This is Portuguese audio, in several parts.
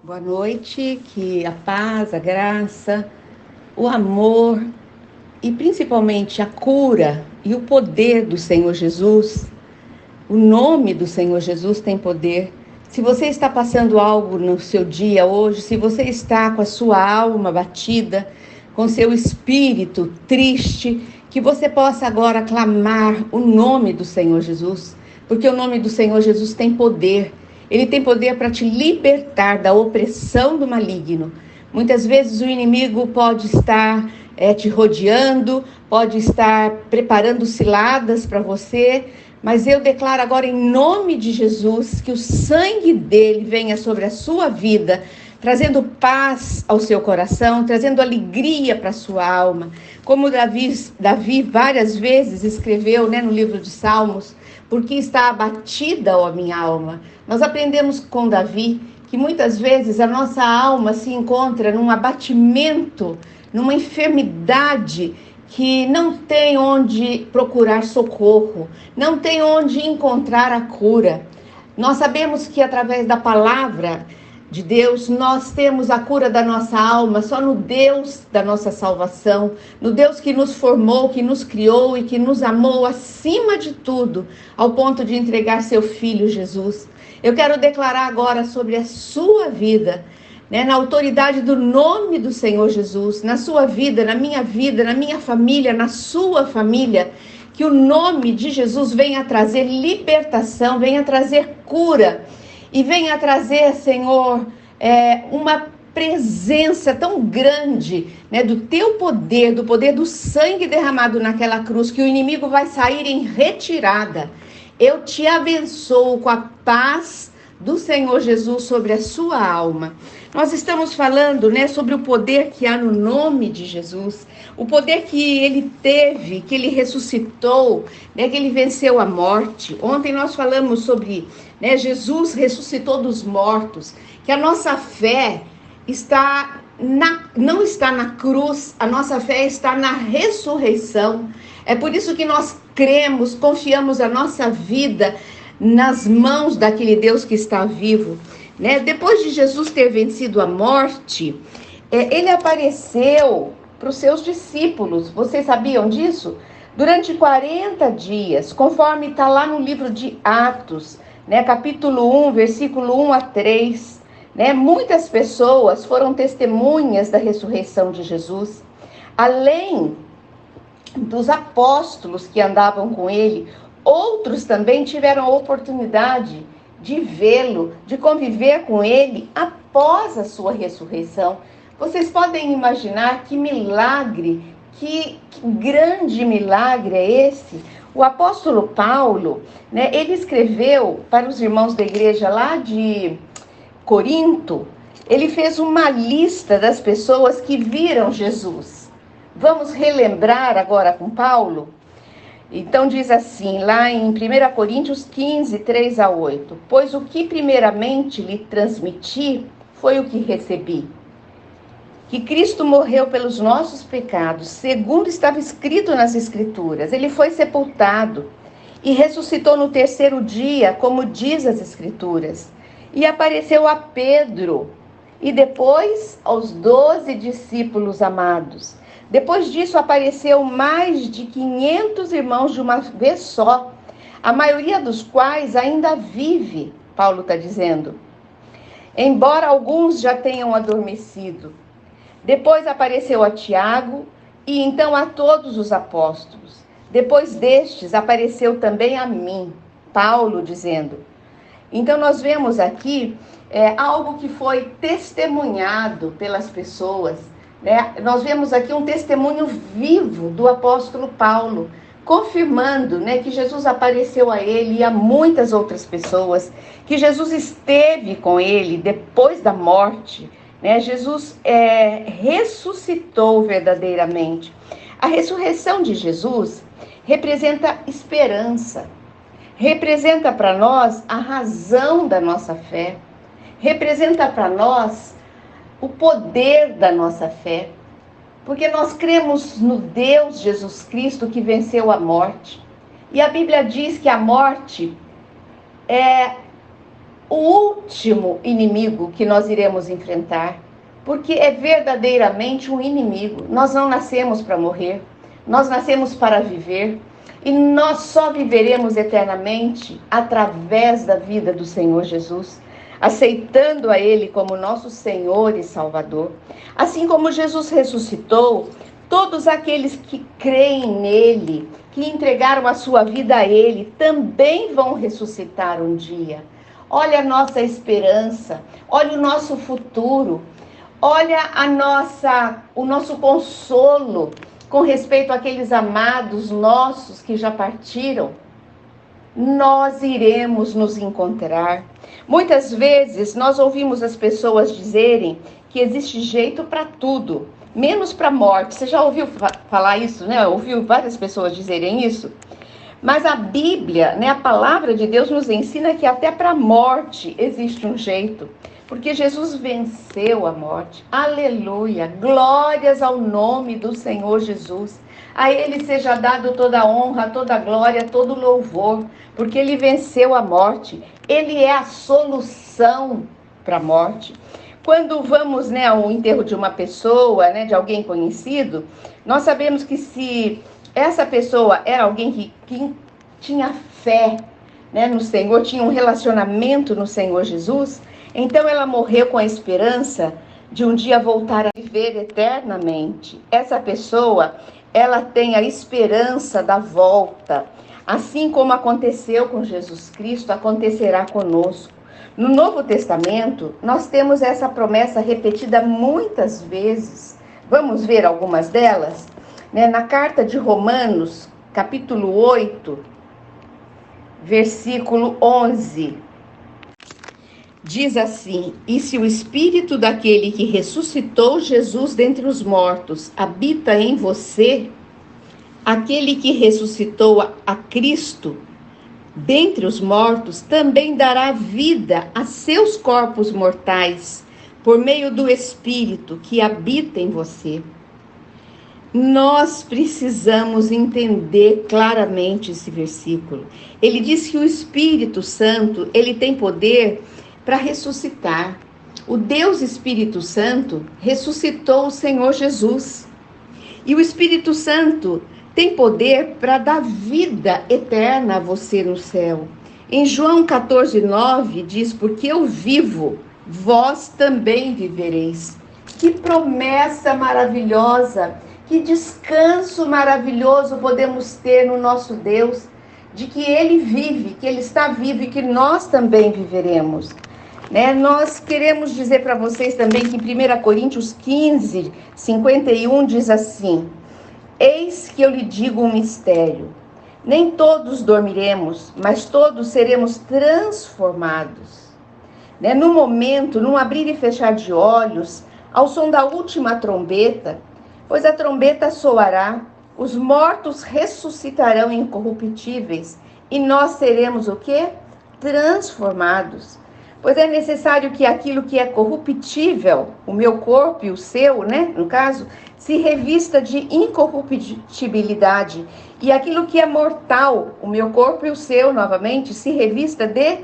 Boa noite, que a paz, a graça, o amor e principalmente a cura e o poder do Senhor Jesus, o nome do Senhor Jesus tem poder. Se você está passando algo no seu dia hoje, se você está com a sua alma batida, com seu espírito triste, que você possa agora clamar o nome do Senhor Jesus, porque o nome do Senhor Jesus tem poder. Ele tem poder para te libertar da opressão do maligno. Muitas vezes o inimigo pode estar te rodeando, pode estar preparando ciladas para você, mas eu declaro agora em nome de Jesus que o sangue dele venha sobre a sua vida, trazendo paz ao seu coração, trazendo alegria para a sua alma. Como Davi várias vezes escreveu, no livro de Salmos, porque está abatida, ó minha alma. Nós aprendemos com Davi que muitas vezes a nossa alma se encontra num abatimento, numa enfermidade que não tem onde procurar socorro, não tem onde encontrar a cura. Nós sabemos que através da palavra de Deus, nós temos a cura da nossa alma só no Deus da nossa salvação, no Deus que nos formou, que nos criou e que nos amou acima de tudo, ao ponto de entregar seu Filho Jesus. Eu quero declarar agora sobre a sua vida, na autoridade do nome do Senhor Jesus, na sua vida, na minha família, na sua família, que o nome de Jesus venha trazer libertação, venha trazer cura, e venha trazer, Senhor, uma presença tão grande, do teu poder, do poder do sangue derramado naquela cruz, que o inimigo vai sair em retirada. Eu te abençoo com a paz do Senhor Jesus sobre a sua alma. Nós estamos falando, sobre o poder que há no nome de Jesus, o poder que ele teve, que ele ressuscitou, que ele venceu a morte. Ontem nós falamos sobre, Jesus ressuscitou dos mortos, que a nossa fé não está na cruz, a nossa fé está na ressurreição. É por isso que nós cremos, confiamos a nossa vida nas mãos daquele Deus que está vivo. Depois de Jesus ter vencido a morte, ele apareceu para os seus discípulos. Vocês sabiam disso? Durante 40 dias, conforme está lá no livro de Atos, capítulo 1, versículo 1 a 3. Muitas pessoas foram testemunhas da ressurreição de Jesus. Além dos apóstolos que andavam com ele, outros também tiveram a oportunidade de vê-lo, de conviver com ele após a sua ressurreição. Vocês podem imaginar que milagre, que grande milagre é esse? O apóstolo Paulo, ele escreveu para os irmãos da igreja lá de Corinto, ele fez uma lista das pessoas que viram Jesus. Vamos relembrar agora com Paulo? Então diz assim, lá em 1 Coríntios 15, 3 a 8. Pois o que primeiramente lhe transmiti foi o que recebi. Que Cristo morreu pelos nossos pecados, segundo estava escrito nas Escrituras. Ele foi sepultado e ressuscitou no terceiro dia, como diz as Escrituras. E apareceu a Pedro e depois aos 12 discípulos amados. Depois disso apareceu mais de 500 irmãos de uma vez só, a maioria dos quais ainda vive, Paulo está dizendo, embora alguns já tenham adormecido. Depois apareceu a Tiago e então a todos os apóstolos. Depois destes apareceu também a mim, Paulo dizendo. Então nós vemos aqui algo que foi testemunhado pelas pessoas. Nós vemos aqui um testemunho vivo do apóstolo Paulo, confirmando que Jesus apareceu a ele e a muitas outras pessoas, que Jesus esteve com ele depois da morte. Jesus ressuscitou verdadeiramente. A ressurreição de Jesus representa esperança, representa para nós a razão da nossa fé, representa para nós o poder da nossa fé, porque nós cremos no Deus Jesus Cristo que venceu a morte. E a Bíblia diz que a morte o último inimigo que nós iremos enfrentar, porque é verdadeiramente um inimigo. Nós não nascemos para morrer, nós nascemos para viver, e nós só viveremos eternamente através da vida do Senhor Jesus, aceitando a Ele como nosso Senhor e Salvador. Assim como Jesus ressuscitou, todos aqueles que creem nele, que entregaram a sua vida a Ele, também vão ressuscitar um dia. Olha a nossa esperança, olha o nosso futuro, olha o nosso consolo com respeito àqueles amados nossos que já partiram. Nós iremos nos encontrar. Muitas vezes nós ouvimos as pessoas dizerem que existe jeito para tudo, menos para a morte. Você já ouviu falar isso, né? Ouviu várias pessoas dizerem isso? Mas a Bíblia, né, a palavra de Deus nos ensina que até para a morte existe um jeito, porque Jesus venceu a morte. Aleluia! Glórias ao nome do Senhor Jesus. A Ele seja dado toda a honra, toda a glória, todo o louvor, porque Ele venceu a morte. Ele é a solução para a morte. Quando vamos, né, ao enterro de uma pessoa, né, de alguém conhecido, nós sabemos que se essa pessoa era alguém que tinha fé, né, no Senhor, tinha um relacionamento no Senhor Jesus, então ela morreu com a esperança de um dia voltar a viver eternamente. Essa pessoa, ela tem a esperança da volta. Assim como aconteceu com Jesus Cristo, acontecerá conosco. No Novo Testamento, nós temos essa promessa repetida muitas vezes. Vamos ver algumas delas? Na carta de Romanos, capítulo 8, versículo 11, diz assim: e se o Espírito daquele que ressuscitou Jesus dentre os mortos habita em você, aquele que ressuscitou a Cristo dentre os mortos também dará vida a seus corpos mortais, por meio do Espírito que habita em você. Nós precisamos entender claramente esse versículo. Ele diz que o Espírito Santo, ele tem poder para ressuscitar. O Deus Espírito Santo ressuscitou o Senhor Jesus. E o Espírito Santo tem poder para dar vida eterna a você no céu. Em João 14:9 diz: porque eu vivo, vós também vivereis. Que promessa maravilhosa! Que descanso maravilhoso podemos ter no nosso Deus, de que Ele vive, que Ele está vivo e que nós também viveremos. Nós queremos dizer para vocês também que em 1 Coríntios 15:51 diz assim: eis que eu lhe digo um mistério, nem todos dormiremos, mas todos seremos transformados. No momento, num abrir e fechar de olhos, ao som da última trombeta, pois a trombeta soará, os mortos ressuscitarão incorruptíveis, e nós seremos o quê? Transformados. Pois é necessário que aquilo que é corruptível, o meu corpo e o seu, no caso, se revista de incorruptibilidade. E aquilo que é mortal, o meu corpo e o seu, novamente, se revista de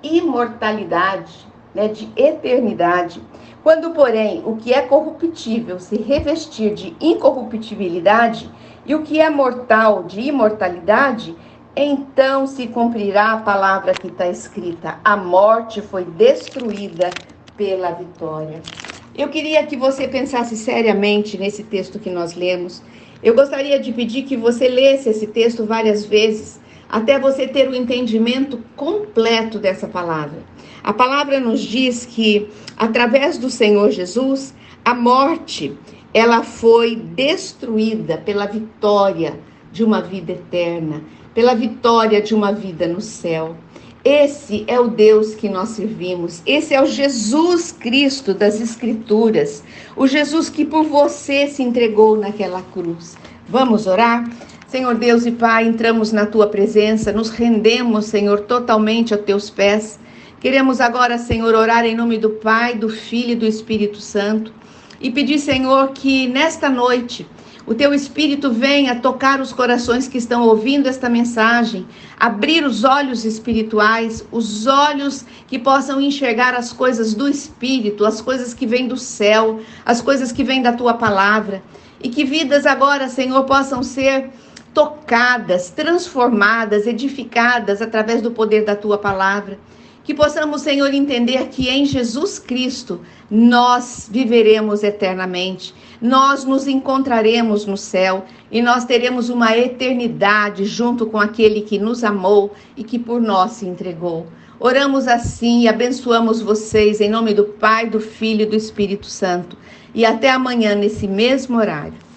imortalidade, de eternidade. Quando, porém, o que é corruptível se revestir de incorruptibilidade e o que é mortal de imortalidade, então se cumprirá a palavra que está escrita: a morte foi destruída pela vitória. Eu queria que você pensasse seriamente nesse texto que nós lemos. Eu gostaria de pedir que você lesse esse texto várias vezes, até você ter o entendimento completo dessa palavra. A palavra nos diz que, através do Senhor Jesus, a morte, ela foi destruída pela vitória de uma vida eterna, pela vitória de uma vida no céu. Esse é o Deus que nós servimos. Esse é o Jesus Cristo das Escrituras. O Jesus que por você se entregou naquela cruz. Vamos orar? Senhor Deus e Pai, entramos na Tua presença, nos rendemos, Senhor, totalmente aos Teus pés. Queremos agora, Senhor, orar em nome do Pai, do Filho e do Espírito Santo e pedir, Senhor, que nesta noite O teu Espírito venha tocar os corações que estão ouvindo esta mensagem, abrir os olhos espirituais, os olhos que possam enxergar as coisas do Espírito, as coisas que vêm do céu, as coisas que vêm da tua palavra. E que vidas agora, Senhor, possam ser tocadas, transformadas, edificadas através do poder da tua palavra. Que possamos, Senhor, entender que em Jesus Cristo nós viveremos eternamente, nós nos encontraremos no céu e nós teremos uma eternidade junto com aquele que nos amou e que por nós se entregou. Oramos assim e abençoamos vocês em nome do Pai, do Filho e do Espírito Santo. E até amanhã nesse mesmo horário.